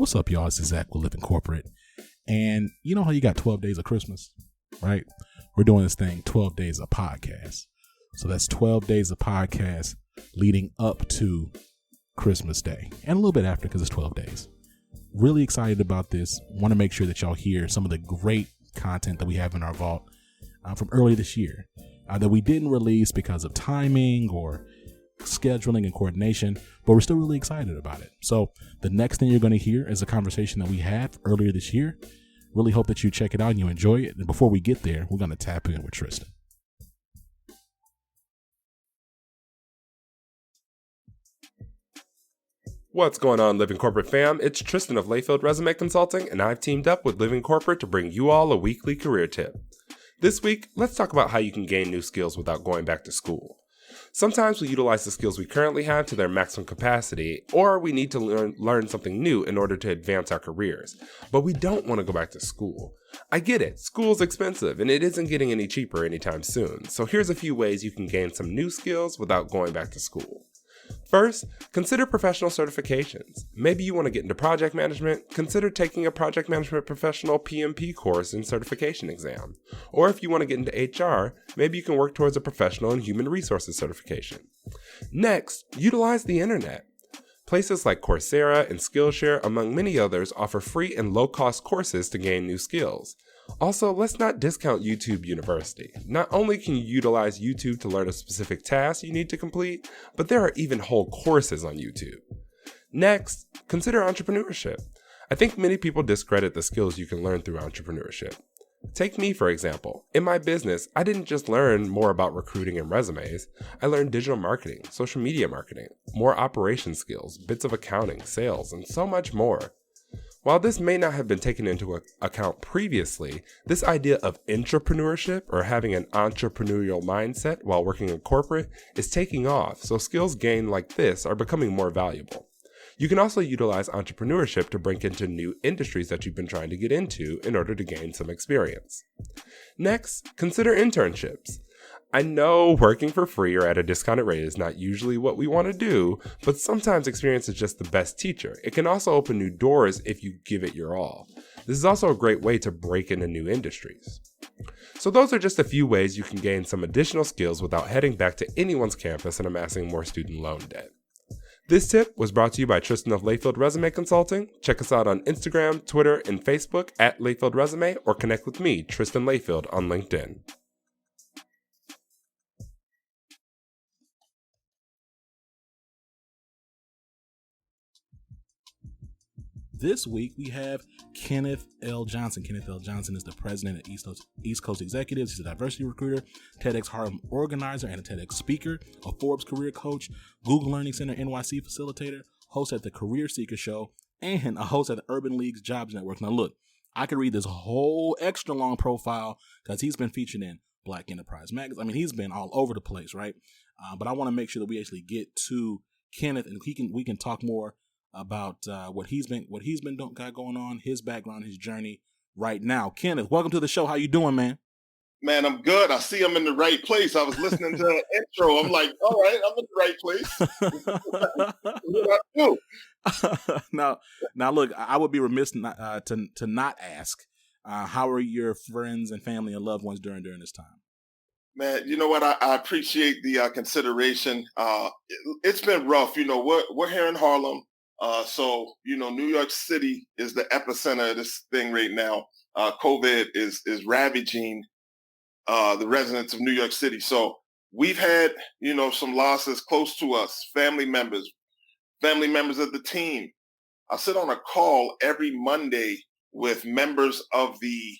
What's up, y'all? This is Zach with Living Corporate. And you know how you got 12 days of Christmas, right? We're doing this thing 12 days of podcast. So that's 12 days of podcast leading up to Christmas Day and a little bit after because it's 12 days. Really excited about this. Want to make sure that y'all hear some of the great content that we have in our vault from early this year that we didn't release because of timing or scheduling and coordination, but we're still really excited about it. So the next thing you're going to hear is a conversation that we had earlier this year. Really hope that you check it out and you enjoy it. And before we get there, we're going to tap in with Tristan. What's going on, Living Corporate fam? It's Tristan of Layfield Resume Consulting, and I've teamed up with Living Corporate to bring you all a weekly career tip. This week, let's talk about how you can gain new skills without going back to school. Sometimes we utilize the skills we currently have to their maximum capacity, or we need to learn something new in order to advance our careers. But we don't want to go back to school. I get it, school's expensive, and it isn't getting any cheaper anytime soon. So here's a few ways you can gain some new skills without going back to school. First, consider professional certifications. Maybe you want to get into project management, consider taking a project management professional PMP course and certification exam. Or if you want to get into HR, maybe you can work towards a professional in human resources certification. Next, utilize the internet. Places like Coursera and Skillshare, among many others, offer free and low-cost courses to gain new skills. Also, let's not discount YouTube University. Not only can you utilize YouTube to learn a specific task you need to complete, but there are even whole courses on YouTube. Next, consider entrepreneurship. I think many people discredit the skills you can learn through entrepreneurship. Take me, for example. In my business, I didn't just learn more about recruiting and resumes. I learned digital marketing, social media marketing, more operation skills, bits of accounting, sales, and so much more. While this may not have been taken into account previously, this idea of intrapreneurship or having an entrepreneurial mindset while working in corporate is taking off, so skills gained like this are becoming more valuable. You can also utilize entrepreneurship to break into new industries that you've been trying to get into in order to gain some experience. Next, consider internships. I know working for free or at a discounted rate is not usually what we want to do, but sometimes experience is just the best teacher. It can also open new doors if you give it your all. This is also a great way to break into new industries. So those are just a few ways you can gain some additional skills without heading back to anyone's campus and amassing more student loan debt. This tip was brought to you by Tristan of Layfield Resume Consulting. Check us out on Instagram, Twitter, and Facebook at Layfield Resume, or connect with me, Tristan Layfield, on LinkedIn. This week, we have Kenneth L. Johnson. Kenneth L. Johnson is the president of East Coast Executives. He's a diversity recruiter, TEDx Harlem organizer, and a TEDx speaker, a Forbes career coach, Google Learning Center NYC facilitator, host at the Career Seeker Show, and a host at the Urban League's Jobs Network. Now, look, I could read this whole extra long profile because he's been featured in Black Enterprise Magazine. I mean, he's been all over the place, right? But I want to make sure that we actually get to Kenneth and we can talk more about what he's been got going on, his background, his journey right now. Kenneth, welcome to the show. How you doing, man? Man, I'm good. I see I'm in the right place. I was listening to the intro. I'm like, all right, I'm in the right place. What I do. Now, look, I would be remiss to not ask, how are your friends and family and loved ones during this time? Man, you know what? I appreciate the consideration. It's been rough. You know, we're here in Harlem. So, you know, New York City is the epicenter of this thing right now. COVID is ravaging the residents of New York City. So we've had, you know, some losses close to us, family members of the team. I sit on a call every Monday with members of the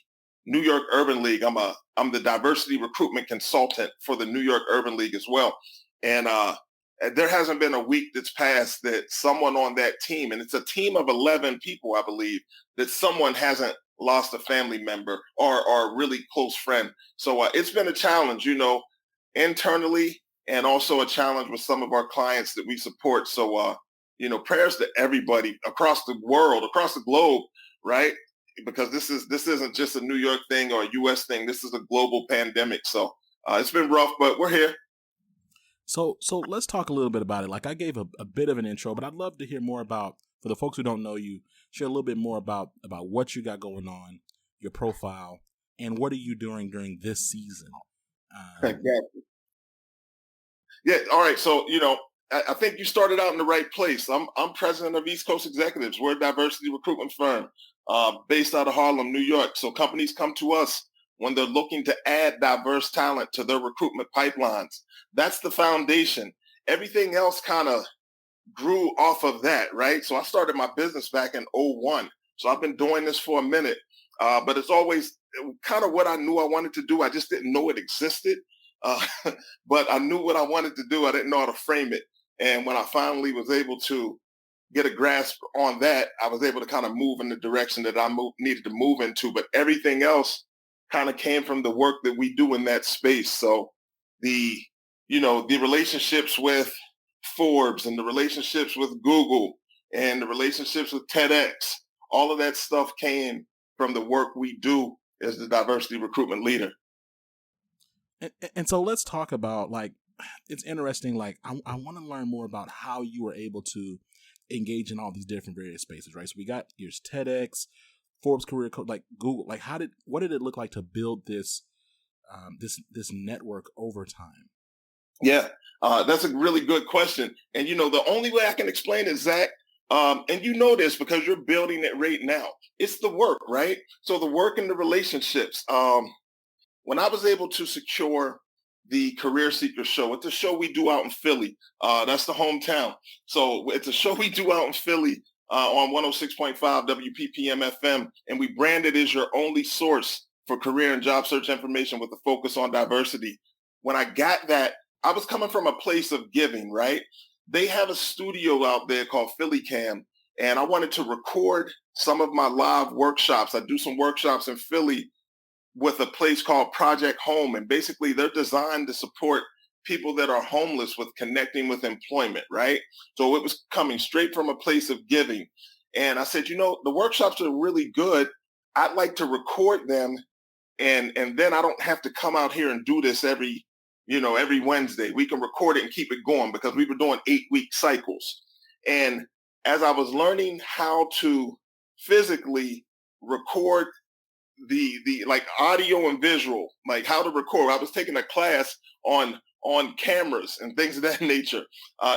New York Urban League. I'm the diversity recruitment consultant for the New York Urban League as well. And there hasn't been a week that's passed that someone on that team, and it's a team of 11 people, I believe, that someone hasn't lost a family member or a really close friend. So it's been a challenge, you know, internally, and also a challenge with some of our clients that we support. So, you know, prayers to everybody across the world, across the globe, right? Because this isn't just a New York thing or a U.S. thing. This is a global pandemic. So it's been rough, but we're here. So let's talk a little bit about it. Like, I gave a bit of an intro, but I'd love to hear more about, for the folks who don't know you, share a little bit more about what you got going on, your profile, and what are you doing during this season? Exactly. Yeah. All right. So, I think you started out in the right place. I'm president of East Coast Executives. We're a diversity recruitment firm based out of Harlem, New York. So companies come to us when they're looking to add diverse talent to their recruitment pipelines. That's the foundation. Everything else kind of grew off of that, right? So I started my business back in '01. So I've been doing this for a minute, but it's always kind of what I knew I wanted to do. I just didn't know it existed, uh, but I knew what I wanted to do. I didn't know how to frame it. And when I finally was able to get a grasp on that, I was able to kind of move in the direction that needed to move into. But everything else kind of came from the work that we do in that space. So the, the relationships with Forbes and the relationships with Google and the relationships with TEDx, all of that stuff came from the work we do as the diversity recruitment leader. And so let's talk about, like, it's interesting. Like, I want to learn more about how you were able to engage in all these different various spaces, right? So we got your TEDx, Forbes Career Code, like Google. Like, what did it look like to build this this network over time? Yeah, that's a really good question. And the only way I can explain it, Zach, and you know this because you're building it right now. It's the work, right? So the work and the relationships. When I was able to secure the Career Seeker Show, it's a show we do out in Philly. That's the hometown. So it's a show we do out in Philly on 106.5 WPPM FM, and we brand it as your only source for career and job search information with a focus on diversity. When I got that, I was coming from a place of giving, right? They have a studio out there called Philly Cam, and I wanted to record some of my live workshops. I do some workshops in Philly with a place called Project Home. And basically they're designed to support people that are homeless with connecting with employment, right? So it was coming straight from a place of giving. And I said, the workshops are really good. I'd like to record them. And then I don't have to come out here and do this every Wednesday. We can record it and keep it going because we were doing 8-week cycles. And as I was learning how to physically record the like audio and visual, like how to record. I was taking a class on cameras and things of that nature.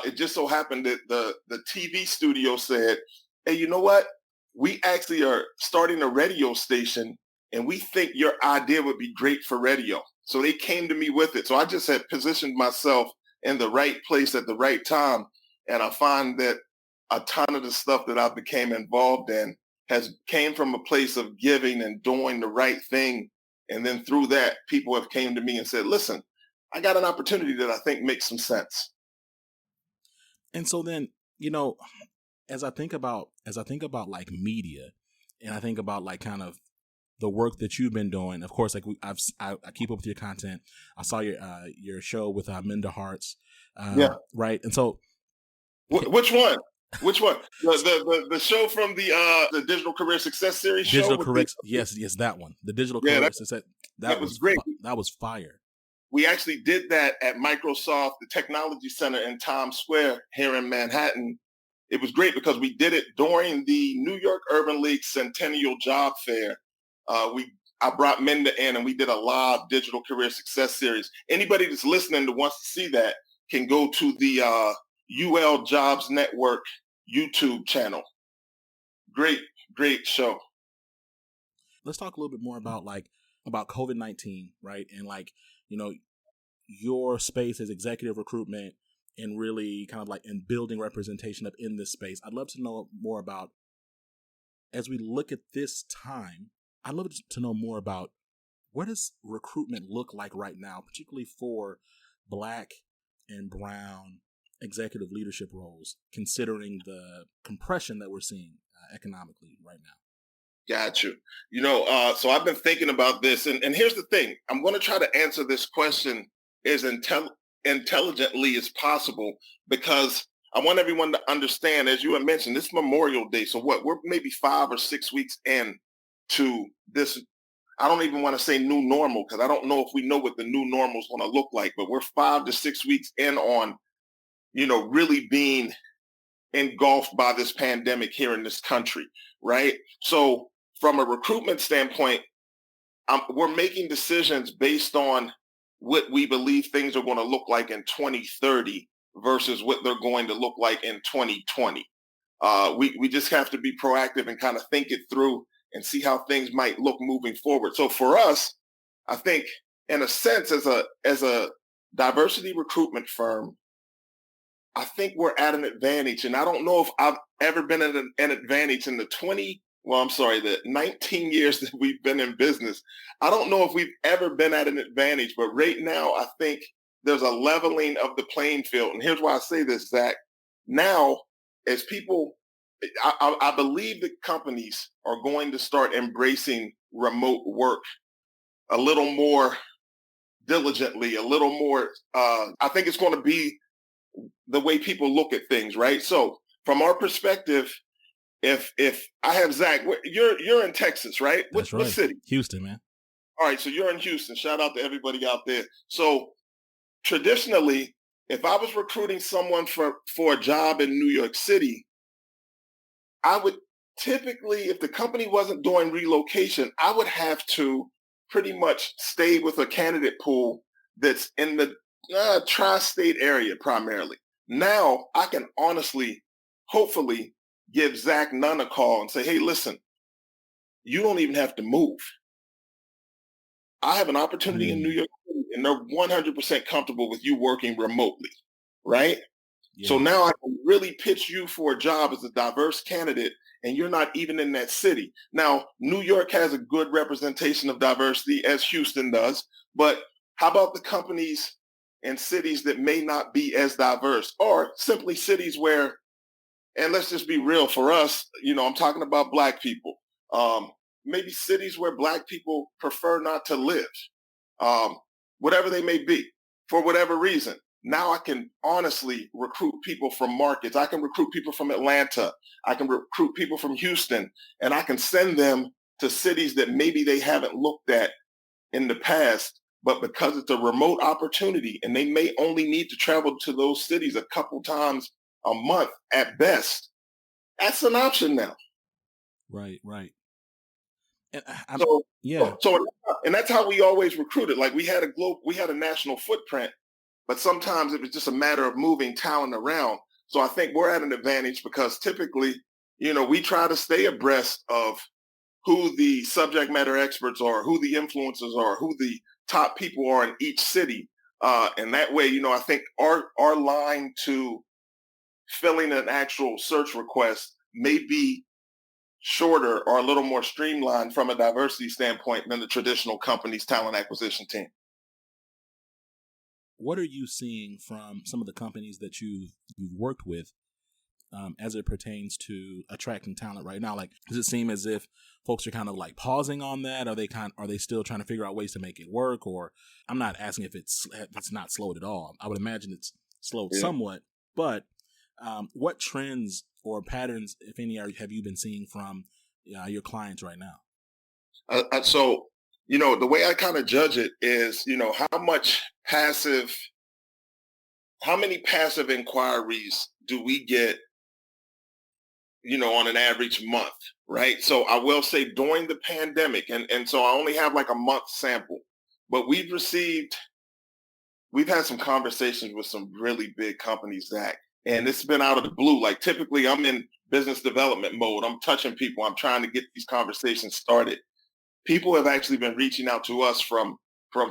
It just so happened that the TV studio said, hey, you know what? We actually are starting a radio station and we think your idea would be great for radio. So they came to me with it. So I just had positioned myself in the right place at the right time. And I find that a ton of the stuff that I became involved in came from a place of giving and doing the right thing. And then through that, people have came to me and said, listen, I got an opportunity that I think makes some sense. And so then, as I think about like media, and I think about like kind of the work that you've been doing, of course, like I keep up with your content. I saw your show with Minda Harts, right? And so, which one? Which one? The show from the Digital Career Success Series show? Digital Career, yes, that one. The Digital Career Success. That was great. That was fire. We actually did that at Microsoft, the Technology Center in Times Square here in Manhattan. It was great because we did it during the New York Urban League Centennial Job Fair. I brought Minda in and we did a live Digital Career Success Series. Anybody that's listening that wants to see that can go to the UL Jobs Network YouTube channel. Great show. Let's talk a little bit more about COVID-19, right? And your space as executive recruitment and really kind of like in building representation up in this space. I'd love to know more about, as we look at this time, I'd love to know more about what does recruitment look like right now, particularly for Black and Brown executive leadership roles, considering the compression that we're seeing economically right now. Got you. So I've been thinking about this, and here's the thing. I'm going to try to answer this question as intelligently as possible because I want everyone to understand, as you had mentioned, this Memorial Day. So we're maybe 5 or 6 weeks in to this. I don't even want to say new normal because I don't know if we know what the new normal is going to look like, but we're 5 to 6 weeks in on really being engulfed by this pandemic here in this country. right? So from a recruitment standpoint, we're making decisions based on what we believe things are going to look like in 2030 versus what they're going to look like in 2020. We just have to be proactive and kind of think it through and see how things might look moving forward. So for us, I think in a sense, as a diversity recruitment firm, I think we're at an advantage. And I don't know if I've ever been at an advantage in the 19 years that we've been in business. I don't know if we've ever been at an advantage, but right now I think there's a leveling of the playing field. And here's why I say this, Zach. Now, as people, I believe that companies are going to start embracing remote work a little more diligently, a little more. I think it's going to be the way people look at things, right? So from our perspective, if I have Zach, you're in Texas, right? That's right. What city? Houston, man. All right, so you're in Houston. Shout out to everybody out there. So traditionally, if I was recruiting someone for a job in New York City, I would typically, if the company wasn't doing relocation, I would have to pretty much stay with a candidate pool that's in the tri-state area primarily. Now I can honestly, hopefully, give Zach Nunn a call and say, hey, listen, you don't even have to move. I have an opportunity in New York City, and they're 100% comfortable with you working remotely, right? Yeah. So now I can really pitch you for a job as a diverse candidate, and you're not even in that city. Now, New York has a good representation of diversity, as Houston does, but how about the companies and cities that may not be as diverse, or simply cities where, and let's just be real for us, I'm talking about Black people, maybe cities where Black people prefer not to live, whatever they may be, for whatever reason. Now I can honestly recruit people from markets. I can recruit people from Atlanta. I can recruit people from Houston, and I can send them to cities that maybe they haven't looked at in the past, but because it's a remote opportunity and they may only need to travel to those cities a couple times a month at best, that's an option now. Right. And and that's how we always recruited. Like we had a national footprint, but sometimes it was just a matter of moving talent around. So I think we're at an advantage because typically, we try to stay abreast of who the subject matter experts are, who the influencers are, who the top people are in each city. And that way, I think our line to filling an actual search request may be shorter or a little more streamlined from a diversity standpoint than the traditional company's talent acquisition team. What are you seeing from some of the companies that you've worked with as it pertains to attracting talent right now? Like, does it seem as if folks are kind of like pausing on that? Are they still trying to figure out ways to make it work? Or I'm not asking if it's not slowed at all. I would imagine it's slowed somewhat, but what trends or patterns, if any, have you been seeing from your clients right now? So, the way I kind of judge it is, how many passive inquiries do we get, on an average month, right? So I will say during the pandemic, and so I only have like a month sample, but we've had some conversations with some really big companies, Zach, and it's been out of the blue. Like typically I'm in business development mode. I'm touching people. I'm trying to get these conversations started. People have actually been reaching out to us from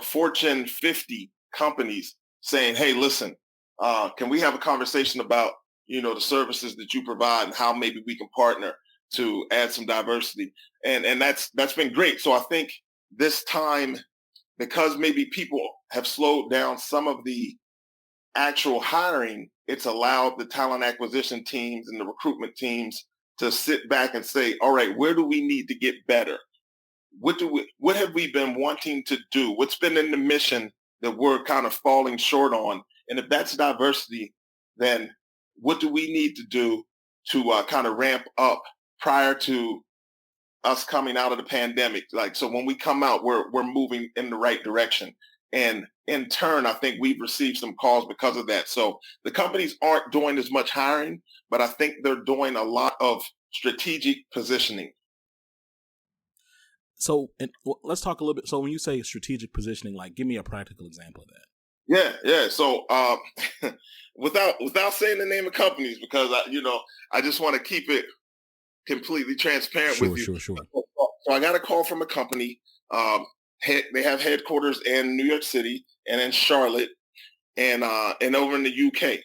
Fortune 50 companies saying, hey, listen, can we have a conversation about, the services that you provide and how maybe we can partner to add some diversity. And that's been great. So I think this time, because maybe people have slowed down some of the actual hiring, it's allowed the talent acquisition teams and the recruitment teams to sit back and say, all right, where do we need to get better? What have we been wanting to do? What's been in the mission that we're kind of falling short on? And if that's diversity, then what do we need to do to kind of ramp up prior to us coming out of the pandemic? Like, so when we come out, we're moving in the right direction. And in turn, I think we've received some calls because of that. So the companies aren't doing as much hiring, but I think they're doing a lot of strategic positioning. So, let's talk a little bit. So when you say strategic positioning, like give me a practical example of that. Yeah. So without saying the name of companies, because I just want to keep it completely transparent with you. Sure. So I got a call from a company. They have headquarters in New York City and in Charlotte and over in the UK.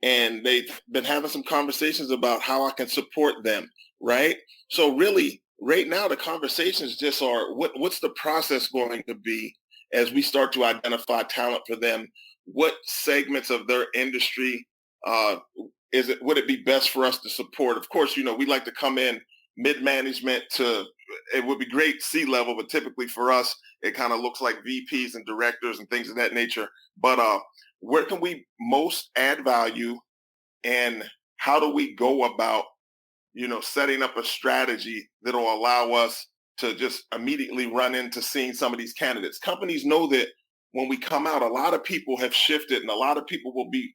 And they've been having some conversations about how I can support them, right? So really, right now, the conversations just are what's the process going to be as we start to identify talent for them? What segments of their industry would it be best for us to support? Of course, we like to come in mid-management it would be great C-level, but typically for us, it kind of looks like VPs and directors and things of that nature. But where can we most add value, and how do we go about, setting up a strategy that'll allow us to just immediately run into seeing some of these candidates? Companies know that when we come out, a lot of people have shifted, and a lot of people will be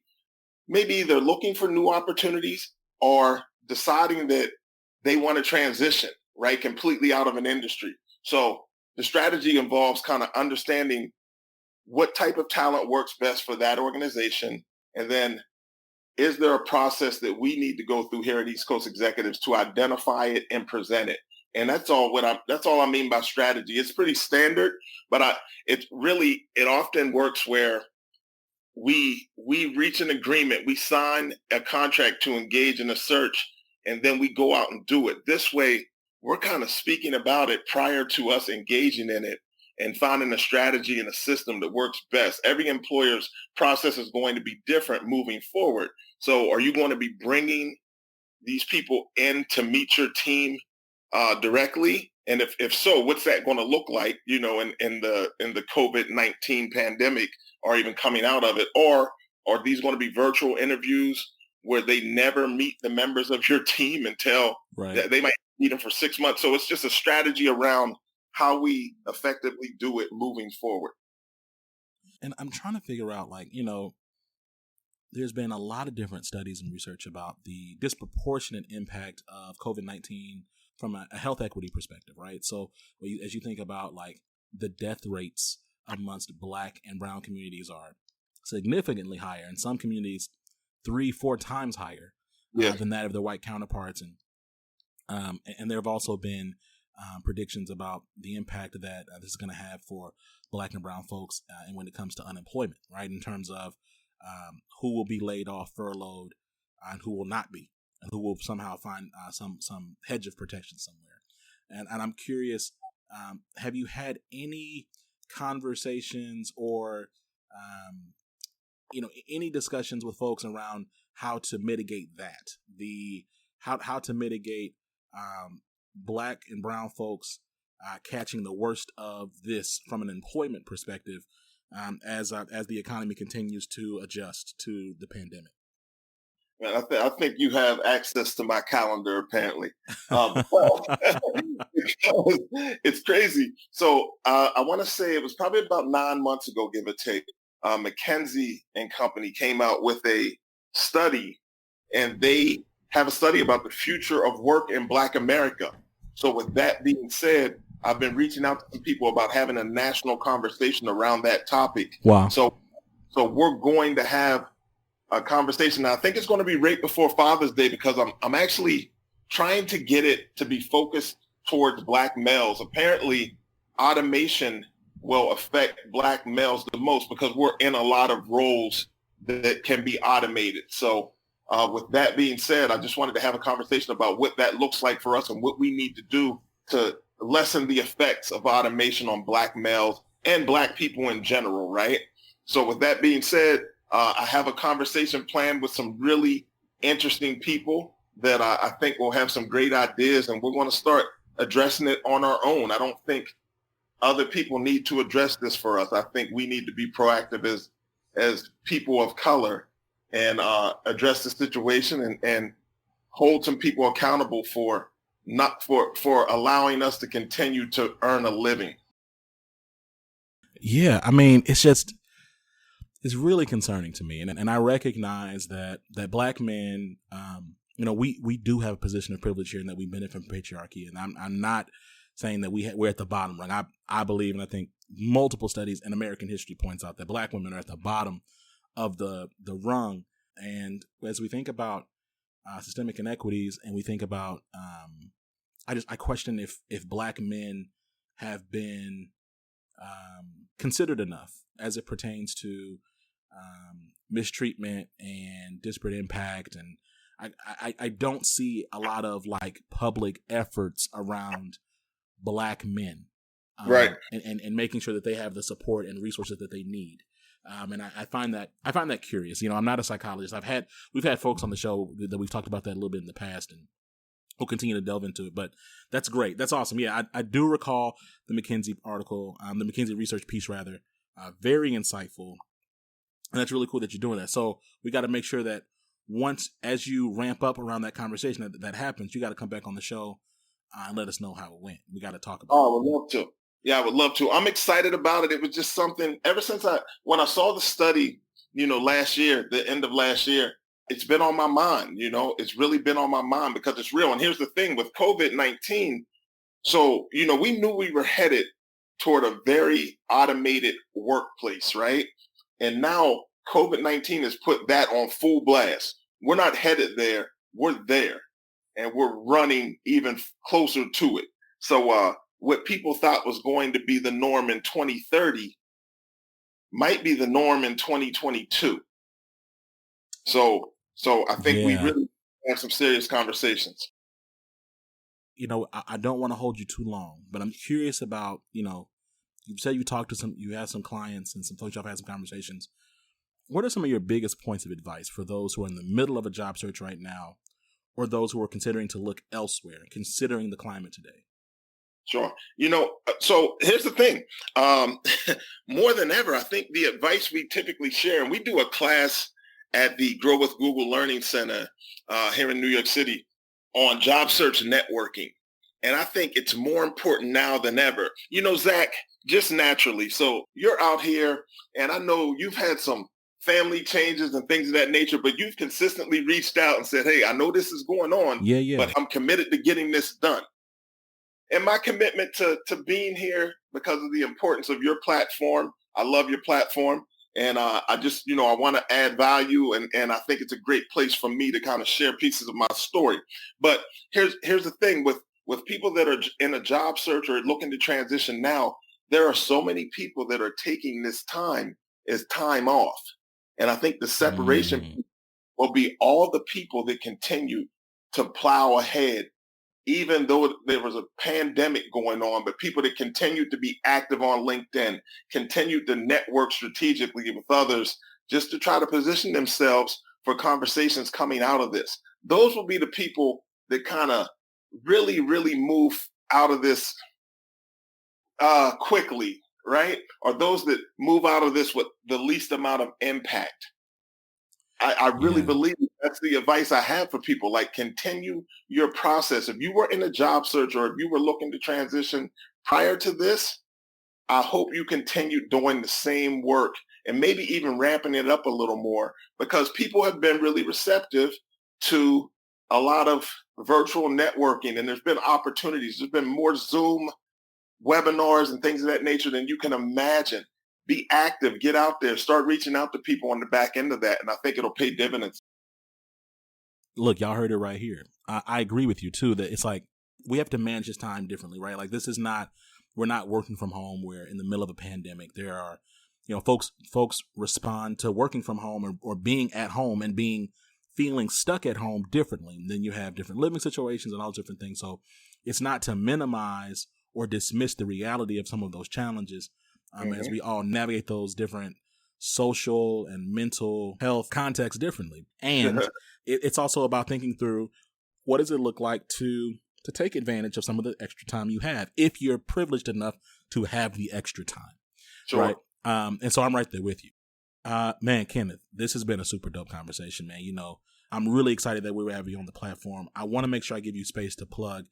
maybe either looking for new opportunities or deciding that they want to transition, right, completely out of an industry. So the strategy involves kind of understanding what type of talent works best for that organization, and then is there a process that we need to go through here at East Coast Executives to identify it and present it? And that's all I mean by strategy. It's pretty standard, but it often works where we reach an agreement, we sign a contract to engage in a search, and then we go out and do it. This way, we're kind of speaking about it prior to us engaging in it and finding a strategy and a system that works best. Every employer's process is going to be different moving forward. So are you going to be bringing these people in to meet your team directly? And if so, what's that going to look like, in the COVID-19 pandemic, or even coming out of it? Or are these going to be virtual interviews where they never meet the members of your team until they might meet them for 6 months? So it's just a strategy around how we effectively do it moving forward. And I'm trying to figure out, there's been a lot of different studies and research about the disproportionate impact of COVID-19 from a health equity perspective, right? So as you think about the death rates amongst Black and brown communities are significantly higher. In some communities, 3-4 times higher than that of their white counterparts. And there have also been predictions about the impact that this is going to have for Black and brown folks and when it comes to unemployment, right? In terms of who will be laid off, furloughed, and who will not be, and who will somehow find some hedge of protection somewhere. And I'm curious, have you had any conversations or any discussions with folks around how to mitigate that? How to mitigate Black and brown folks catching the worst of this from an employment perspective as the economy continues to adjust to the pandemic. Man, I think you have access to my calendar, apparently. It's crazy. So I want to say it was probably about 9 months ago, give or take. McKinsey and Company came out with a study, and they have a study about the future of work in Black America. So with that being said, I've been reaching out to some people about having a national conversation around that topic. Wow. So we're going to have a conversation. Now, I think it's going to be right before Father's Day, because I'm actually trying to get it to be focused towards Black males. Apparently, automation will affect Black males the most because we're in a lot of roles that can be automated. So with that being said, I just wanted to have a conversation about what that looks like for us and what we need to do to lessen the effects of automation on Black males and Black people in general, right? So with that being said, I have a conversation planned with some really interesting people that I think will have some great ideas, and we're going to start addressing it on our own. I don't think other people need to address this for us. I think we need to be proactive as people of color and address the situation and hold some people accountable for allowing us to continue to earn a living. Yeah, I mean, it's really concerning to me, and I recognize that Black men, we do have a position of privilege here and that we benefit from patriarchy. And I'm not saying that we're at the bottom rung. I believe, and I think multiple studies in American history points out that Black women are at the bottom of the rung. And as we think about systemic inequities, and we think about, I question if Black men have been considered enough as it pertains to mistreatment and disparate impact. And I don't see a lot of like public efforts around Black men, Right. and making sure that they have the support and resources that they need. And I find that curious. I'm not a psychologist. We've had folks on the show that we've talked about that a little bit in the past, and we'll continue to delve into it. But that's great. That's awesome. Yeah, I do recall the McKinsey article, the McKinsey research piece rather, very insightful, and that's really cool that you're doing that. So we got to make sure that once, as you ramp up around that conversation that happens, you got to come back on the show and let us know how it went. We got to talk about it. I would love to. Yeah, I would love to. I'm excited about it. It was just something ever since when I saw the study, last year, the end of last year, it's been on my mind. It's really been on my mind because it's real. And here's the thing with COVID-19. So, we knew we were headed toward a very automated workplace, right? And now COVID-19 has put that on full blast. We're not headed there. We're there. And we're running even closer to it. So what people thought was going to be the norm in 2030 might be the norm in 2022. So I think we really have some serious conversations. I don't want to hold you too long, but I'm curious about, you said you had some clients and some folks y'all have had some conversations. What are some of your biggest points of advice for those who are in the middle of a job search right now, or those who are considering to look elsewhere, considering the climate today? Sure. So here's the thing. More than ever, I think the advice we typically share, and we do a class at the Grow with Google Learning Center here in New York City on job search networking. And I think it's more important now than ever. Zach, just naturally. So you're out here, and I know you've had some family changes and things of that nature, but you've consistently reached out and said, hey, I know this is going on, but I'm committed to getting this done. And my commitment to being here because of the importance of your platform. I love your platform. And I just, I want to add value. And I think it's a great place for me to kind of share pieces of my story. But here's the thing with people that are in a job search or looking to transition now, there are so many people that are taking this time as time off. And I think the separation will be all the people that continue to plow ahead, even though there was a pandemic going on, but people that continued to be active on LinkedIn, continued to network strategically with others just to try to position themselves for conversations coming out of this. Those will be the people that kind of really, really move out of this quickly, right? Or those that move out of this with the least amount of impact. I really believe that's the advice I have for people. Like, continue your process. If you were in a job search or if you were looking to transition prior to this, I hope you continue doing the same work and maybe even ramping it up a little more, because people have been really receptive to a lot of virtual networking, and there's been opportunities. There's been more Zoom webinars and things of that nature than you can imagine. Be active, get out there, start reaching out to people on the back end of that. And I think it'll pay dividends. Look, y'all heard it right here. I agree with you too, that it's like, we have to manage this time differently, right? Like, we're not working from home. We're in the middle of a pandemic. There are, folks respond to working from home or being at home and feeling stuck at home differently. And then you have different living situations and all different things. So it's not to minimize or dismiss the reality of some of those challenges. As we all navigate those different social and mental health contexts differently. And it's also about thinking through, what does it look like to take advantage of some of the extra time you have, if you're privileged enough to have the extra time. Sure. Right. And so I'm right there with you. Man, Kenneth, this has been a super dope conversation, man. I'm really excited that we were having you on the platform. I want to make sure I give you space to plug,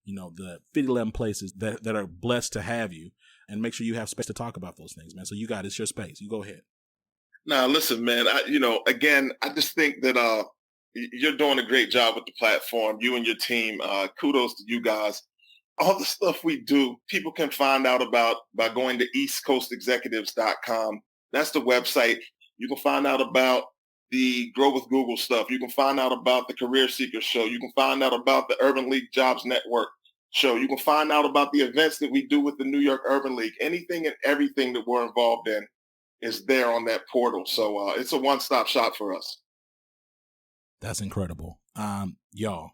the 11 places that are blessed to have you, and make sure you have space to talk about those things, man. So it's your space. You go ahead. Now, listen, man, again, I just think that, you're doing a great job with the platform, you and your team. Kudos to you guys. All the stuff we do, people can find out about by going to eastcoastexecutives.com. That's the website. You can find out about the Grow with Google stuff. You can find out about the Career Seekers show. You can find out about the Urban League Jobs Network show. You can find out about the events that we do with the New York Urban League. Anything and everything that we're involved in is there on that portal. So it's a one-stop shop for us. That's incredible. Y'all,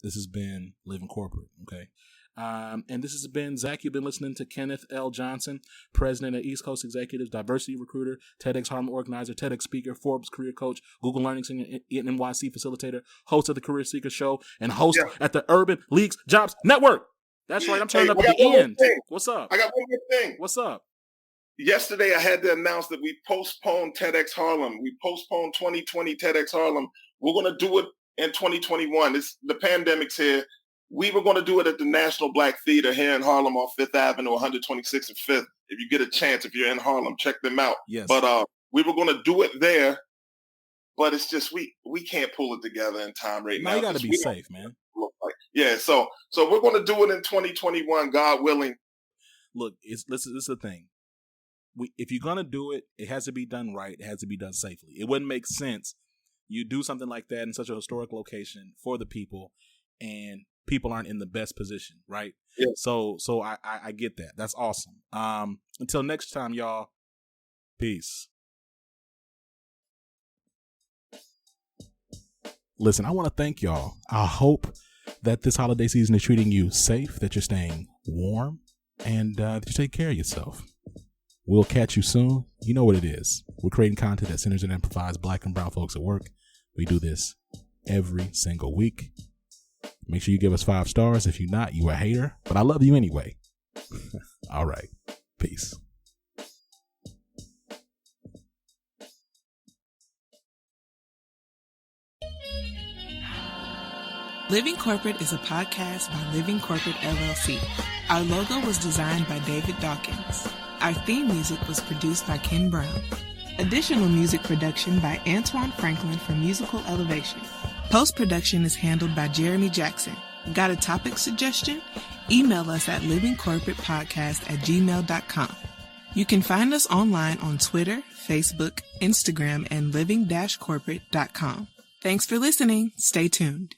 this has been Living Corporate, okay? And this has been Zach. You've been listening to Kenneth L. Johnson, president of East Coast Executives, diversity recruiter, TEDx Harlem organizer, TEDx speaker, Forbes career coach, Google Learning Center, NYC facilitator, host of the Career Seeker Show, and host at the Urban Leagues Jobs Network. That's right. I'm turning up at the end. What's up? I got one more thing. What's up? Yesterday, I had to announce that we postponed TEDx Harlem. We postponed 2020 TEDx Harlem. We're going to do it in 2021. The pandemic's here. We were going to do it at the National Black Theater here in Harlem on 5th Avenue, 126th and 5th. If you get a chance, if you're in Harlem, check them out. Yes. But we were going to do it there, but it's just we can't pull it together in time right now. You got to be safe, man. Yeah, so we're going to do it in 2021, God willing. Look, this is the thing. If you're going to do it, it has to be done right. It has to be done safely. It wouldn't make sense you do something like that in such a historic location for the people, and people aren't in the best position, right? Yeah. So I get that. That's awesome. Until next time, y'all. Peace. Listen, I want to thank y'all. I hope that this holiday season is treating you safe, that you're staying warm, and that you take care of yourself. We'll catch you soon. You know what it is. We're creating content that centers and amplifies Black and brown folks at work. We do this every single week. Make sure you give us 5 stars. If you're not, you a hater. But I love you anyway. All right. Peace. Living Corporate is a podcast by Living Corporate LLC. Our logo was designed by David Dawkins. Our theme music was produced by Ken Brown. Additional music production by Antoine Franklin for Musical Elevation. Post-production is handled by Jeremy Jackson. Got a topic suggestion? Email us at livingcorporatepodcast@gmail.com. You can find us online on Twitter, Facebook, Instagram, and living-corporate.com. Thanks for listening. Stay tuned.